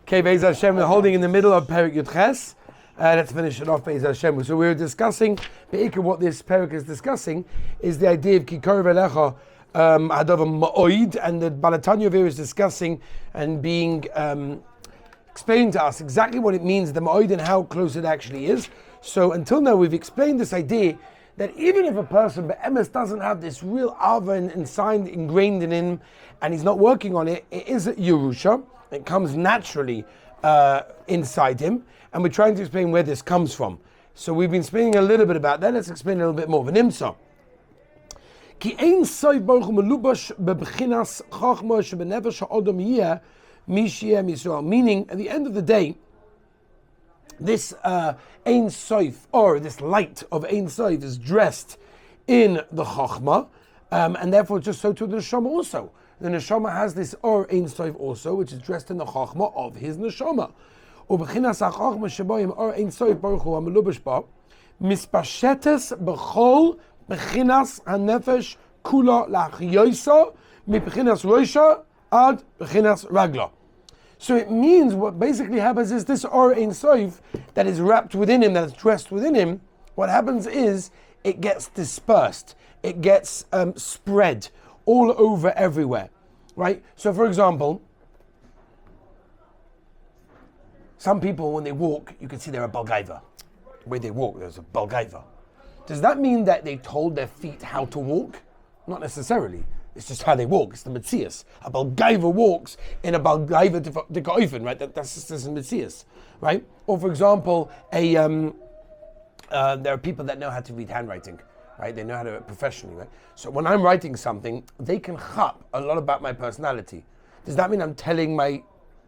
Okay, Be'ez Hashem, we're holding in the middle of Perik Yud Ches. Let's finish it off, Be'ez Hashem. So we're discussing, what this Perik is discussing is the idea of Kikor Velecha Hadov Ma'oid, and the Tanya over here is discussing and being explaining to us exactly what it means, the Ma'oid, and how close it actually is. So until now, we've explained this idea that even if a person, Be'emes, doesn't have this real Ava inside, ingrained in him, and he's not working on it, it is a Yerusha. It comes naturally inside him, and we're trying to explain where this comes from. So we've been speaking a little bit about that. Let's explain a little bit more. V'nimsa. Ki ein soif baruch hu melubash bebchinas chachma shebenefesh ha'odom yeh mishiyeh misrael. Meaning, at the end of the day, this ein soif, or this light of ein soif, is dressed in the chachma, and therefore just so to the neshama also. The neshama has this or ein soif also, which is dressed in the chachma of his neshama. Ubechinas hachachma sheboim or ein soif baruch hu hamelubash ba mispashetes bechol bechinas hanefesh kula lachyosa mibechinas roisha ad bechinas ragla. So it means what basically happens is this or ein soif that is wrapped within him, that is dressed within him. What happens is it gets dispersed, it gets spread all over everywhere, right? So for example, some people when they walk, you can see they're a balgaiva. The way they walk, there's a balgaiva. Does that mean that they told their feet how to walk? Not necessarily. It's just how they walk. It's the Metzias. A balgaiva walks in a balgaiva dika'ofen, right? That's just the Metzias, right? Or for example, there are people that know how to read handwriting, right? They know how to do it professionally, right? So when I'm writing something, they can chap a lot about my personality. Does that mean I'm telling my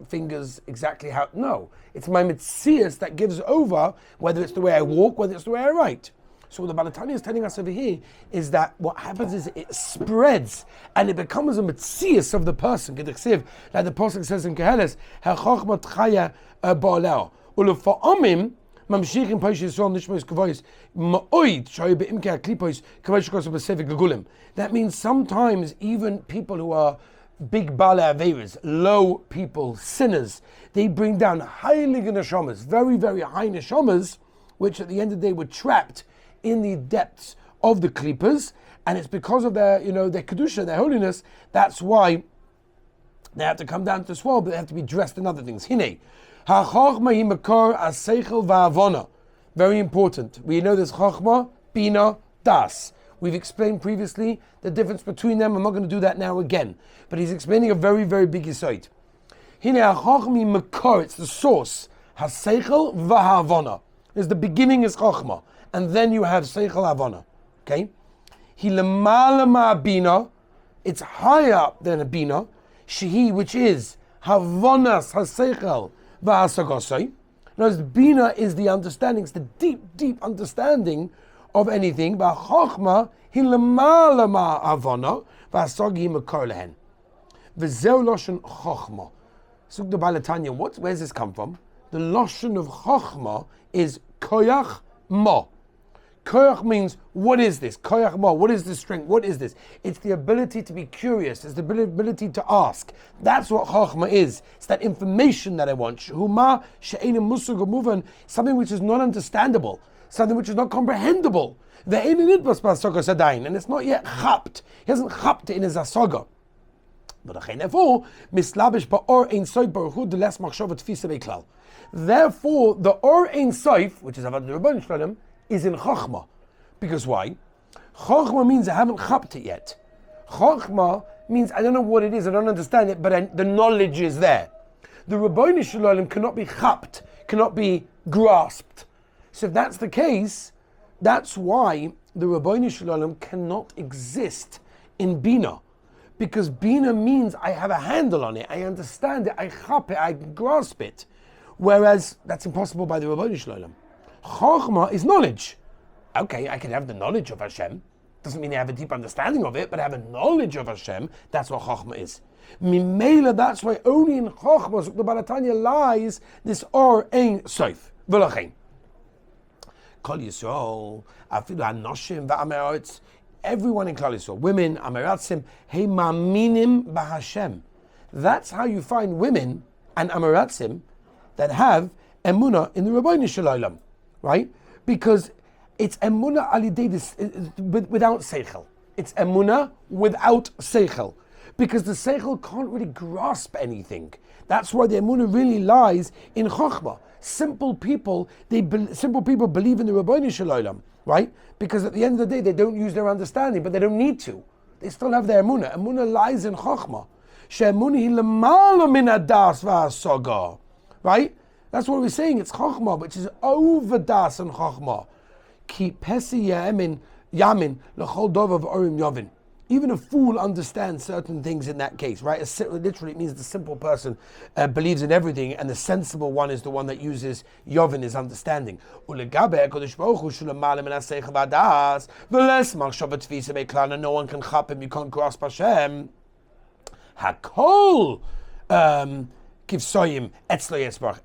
fingers exactly how? No. It's my Metzias that gives over, whether it's the way I walk, whether it's the way I write. So what the Tanya is telling us over here is that what happens is it spreads and it becomes a Metzias of the person. Like the Pasuk says in Keheles, HaChochma Tchaya Ba'aleo. Ulefa'amim Mamshichim Paish Yisrael Nishmos Kavois Ma'oid Shoy Be'imke HaKlipois Kavois Shkos B'Sevik Gegulim. That means sometimes even people who are big Bala Averas, low people, sinners, they bring down highly neshamas, very, very high neshamas, which at the end of the day were trapped in the depths of the klippers, and it's because of their, their kedusha, their holiness. That's why they have to come down to the swamp, but they have to be dressed in other things. Hine, ha'chochma hi makor as-seichel va'avona. Very important. We know there's chochma, bina, das. We've explained previously the difference between them. I'm not going to do that now again, but he's explaining a very, very big yesod. Hine ha'chochma hi makor. It's the source. Has-seichel va'avona. Is the beginning is chochma. And then you have Seichel Havana, okay? He lemala bina, it's higher up than a bina. Shehi, which is Havanas HaSeichel VaHasagosai. Notice bina is the understanding, it's the deep, deep understanding of anything. V'chochma he lemala Havana VaHasagi Makar lehen. V'zeu loshen chochma. So the Baal Tanya, where's this come from? The loshen of chochma is koyach ma. Koyach means, what is this? Koyach ma, what is this strength? What is this? It's the ability to be curious. It's the ability to ask. That's what chachma is. It's that information that I want. Shehuma she'enim musug muvan, something which is not understandable, something which is not comprehensible. Ve'enin nitbas b'asaga sadayin, and it's not yet chapt. He hasn't chapt it in his asaga. But therefore, mislabish ba'or ein soif baruch hu deles machshava tfisa beklal. Therefore, the or ein soif, which is avad the Rebbeinu Shalom, is in Chochma. Because why? Chochma means I haven't chapped it yet. Chochma means I don't know what it is, I don't understand it, but the knowledge is there. The Rebbeinu Shalom cannot be chapped, cannot be grasped. So if that's the case, that's why the Rebbeinu Shalom cannot exist in Bina. Because Bina means I have a handle on it, I understand it, I chap it, I grasp it. Whereas that's impossible by the Rebbeinu Shalom. Chochma is knowledge. Okay, I can have the knowledge of Hashem. Doesn't mean I have a deep understanding of it, but I have a knowledge of Hashem. That's what Chochma is. Mimela, that's why only in Chochma, the Baal Tanya lies this or ein soif. V'lachein. Kol Yisrael, afilu hanoshim va'amerots, everyone in Klal Yisrael, women, ameratzim, hey maminim b'Hashem. That's how you find women and Amaratzim that have emunah in the Rabbeinu Shalom, right? Because it's emunah alidei without seichel. It's emunah without seichel, because the seichel can't really grasp anything. That's why the emunah really lies in chokhmah. Simple people believe in the Rabbeinu Shalom, right? Because at the end of the day, they don't use their understanding, but they don't need to. They still have their emunah. Emunah lies in chokhmah. She'emunah hi lemala min hadas v'hasaga, right? That's what we're saying. It's chokhmah, which is over das and chokhmah. Ki pesi yamin lechol dov orim yovin. Even a fool understands certain things in that case, right? Literally, it means the simple person believes in everything, and the sensible one is the one that uses yovin, his understanding. No one can chap him, you can't grasp Hashem. Hakol.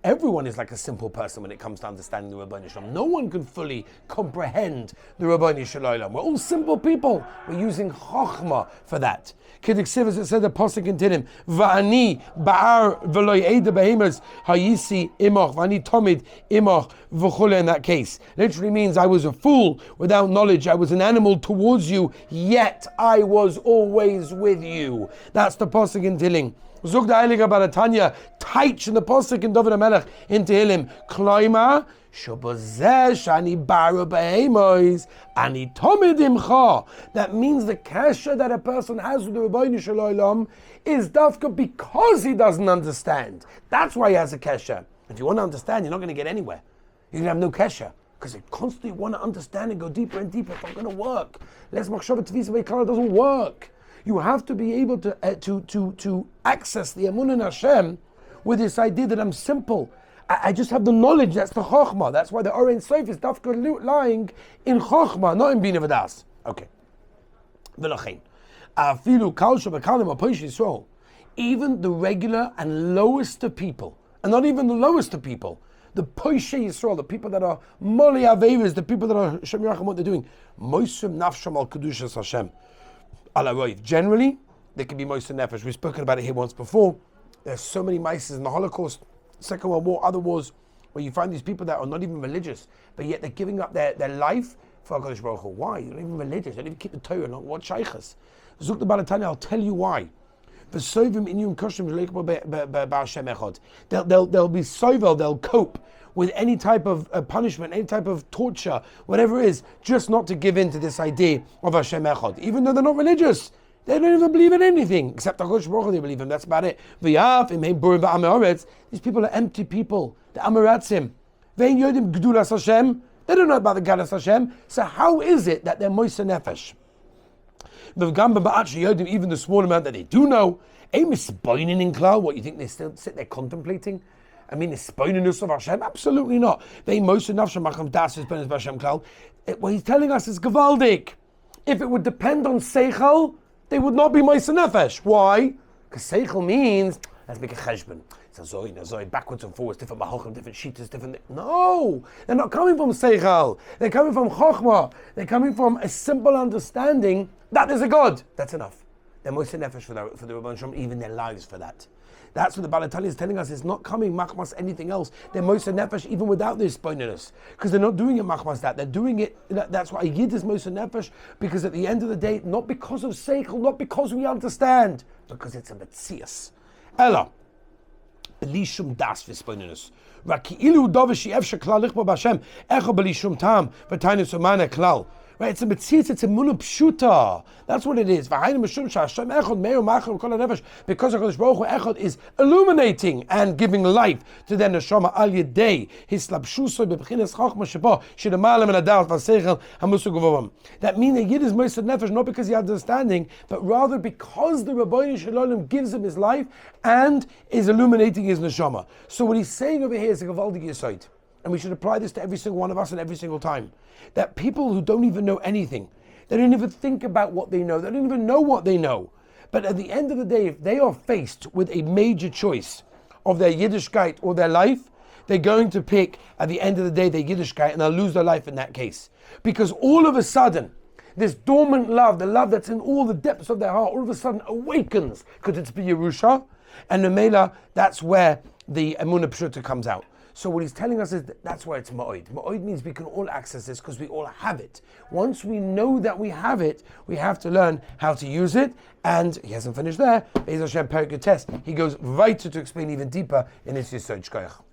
Everyone is like a simple person when it comes to understanding the Rabbeinu Shalom. No one can fully comprehend the Rabbeinu Shalom. We're all simple people. We're using chokhmah for that. Kidik as it said the pasuk in Tehillim, Va'ani ba'ar v'loy eida behemoth hayisi imach v'ani tomid imach v'chule. In that case, literally means I was a fool without knowledge. I was an animal towards you, yet I was always with you. That's the pasuk in Tehillim. Zog the Heilige Bar Tanya, teach in the pasuk in David HaMelech in Tehillim, Kloima shobozeh shani bara behemois ani tomid imcha. That means the kesher that a person has with the Rabbeinu Shalom is dafka because he doesn't understand. That's why he has a kesher. If you want to understand, you're not going to get anywhere. You're going to have no kesher, because you constantly want to understand and go deeper and deeper. It's not going to work. Les machshava tvisa veikara doesn't work. You have to be able to access the emunah in Hashem with this idea that I'm simple. I just have the knowledge. That's the chokhmah. That's why the Orein Sof is dafka lying in chokhmah, not in bina v'das. Okay. V'lachein afilu kal shebekalim apoish Yisrael, even the regular and lowest of people, and not even the lowest of people, the poishe Yisrael, the people that are moli averis, the people that are Shem Yerachim, what they're doing, moisum nafsham al kedushas Hashem. Generally, there can be Moser Nefesh. We've spoken about it here once before. There's so many mices in the Holocaust, Second World War, other wars, where you find these people that are not even religious, but yet they're giving up their life for HaKadosh Baruch Hu. Why? You're not even religious. They don't even keep the Torah. Not what shaykhs. Zuk the Balatanya, I'll tell you why. They'll be sovel, they'll cope with any type of punishment, any type of torture, whatever it is, just not to give in to this idea of Hashem Echad. Even though they're not religious, they don't even believe in anything except HaKadosh Baruch Hu. They believe in. That's about it. These people are empty people. The Amaratzim. They don't know about the Gadas Hashem. So how is it that they're Moser Nefesh? Even the small amount that they do know, what you think they still sit there contemplating? I mean, is spoininess of Hashem? Absolutely not. What he's telling us is Gavaldik. If it would depend on Seichel, they would not be Moser Nefesh. Why? Because Seichel means, let's make a cheshbon. It's a zoid, backwards and forwards, different mahalchim, different shitas, different... No! They're not coming from Seichel. They're coming from Chokhmah. They're coming from a simple understanding that there's a God. That's enough. They're Moser Nefesh for the Rabban Shalom, even their lives for that. That's what the Balatali is telling us. It's not coming machmas anything else. They're Moser Nefesh even without this spoininess. Because they're not doing it machmas that. They're doing it, that's why Yid is Moser Nefesh, because at the end of the day, not because of seichel, not because we understand, because it's a metzias. Ella. Belishum das v'spoininess. Raki ilu dovishi efshe klal lichbo b'Hashem. Echo belishum tam v'tainus umane klal. Right, it's a metzias, it's a munu pshuta. That's what it is. Because HaKadosh Baruch Hu Echad is illuminating and giving life to their neshama al yedei hislabshusoi bebchinas chachma sheba shedamalim and adat v'seichel hamusu gavovam. That means that Yid is Moser Nefesh not because he has understanding, but rather because the Rabbeinu Shalom gives him his life and is illuminating his neshama. So what he's saying over here is a gavaldik yesod. And we should apply this to every single one of us and every single time. That people who don't even know anything, they don't even think about what they know, they don't even know what they know. But at the end of the day, if they are faced with a major choice of their Yiddishkeit or their life, they're going to pick, at the end of the day, their Yiddishkeit, and they'll lose their life in that case. Because all of a sudden, this dormant love, the love that's in all the depths of their heart, all of a sudden awakens, because it's B'Yerusha, and the Mela, that's where the Emunah Pshuta comes out. So what he's telling us is that's why it's Ma'od. Ma'od means we can all access this because we all have it. Once we know that we have it, we have to learn how to use it. And he hasn't finished there. Be'ez Hashem Perek Yutes. He goes right to explain even deeper in his Yisod Shkoyach.